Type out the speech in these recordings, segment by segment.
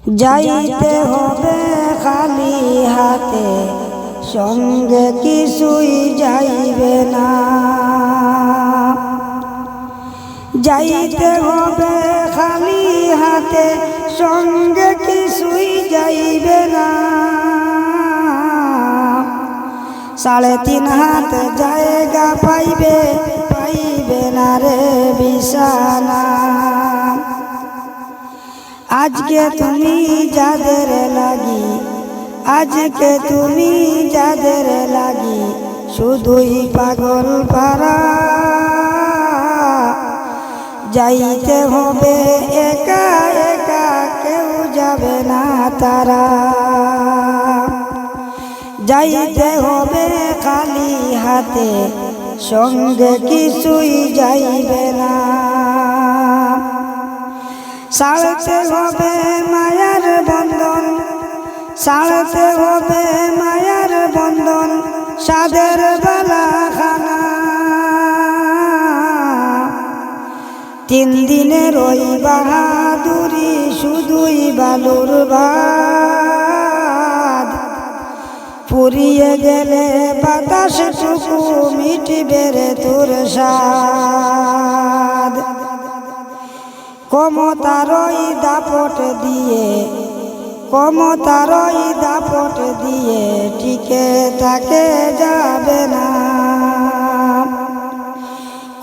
যাইতে হবে খালি হাতে, সঙ্গে কিছুই যাইবে না। যাইতে হবে খালি হাতে, সঙ্গে কিছুই যাইবে না। 3.5 হাত জায়গা পাইবে, পাইবে না রে বিছানা। আজকে তুমি যাদের লাগি, আজকে তুমি যাদের লাগি শুধুই পাগল পারা। যাইতে হবে একা একা, কেউ যাবে না তারা। যাইতে হবে খালি হাতে, সঙ্গে কিছুই যাইবে না। ছাড়তে হবে মায়ার বন্ধন, ছাড়তে হবে মায়ার বন্ধন, সাদের বালাখানা। 3 দিনের ওই বাহাদুরি শুধুই বালুর ভাত। পুড়িয়ে গেলে বাতাসটুকু মিটবে রে তোর স্বাদ। ক্ষমতারই দাপট দিয়ে, ক্ষমতারই দাপট দিয়ে টিকে থাকে যাবে না।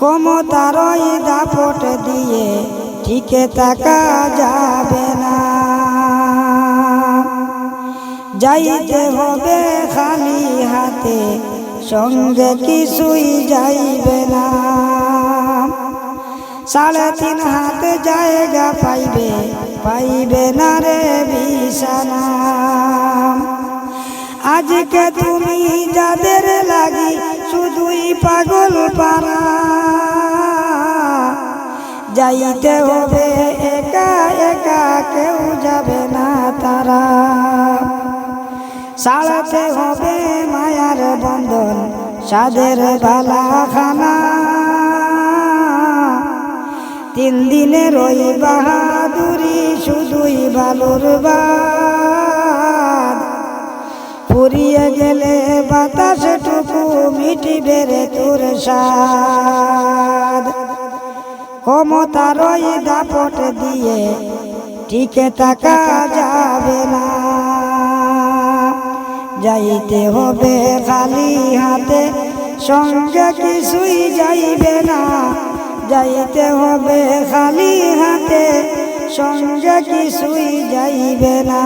ক্ষমতারই দাপট দিয়ে টিকে থাকা যাবে না। যাইতে হবে খালি হাতে, সঙ্গে কিছুই যাইবে না। 3.5 হাত জায়গা পাইবে, পাইবে না রে বিছানা। আজকে তুমি যাদের লাগি শুধুই পাগল পারা। যাইতে হবে একা একা, কেউ যাবে না তারা। ছাড়তে হবে মায়ার বন্ধন, সাদের বালাখানা। 3 দিনের ওই বাহাদুরি শুধুই বালুর ভাত। পুড়িয়ে গেলে বাতাসটুকু মিটবে রে তোর স্বাদ। ক্ষমতারই দাপট দিয়ে টিকে থাকা যাবে না। যাইতে হবে খালি হাতে, সঙ্গে কিছুই যাইবে না। যাইতে হবে খালি হাতে, সঙ্গে কিছুই যাইবে না।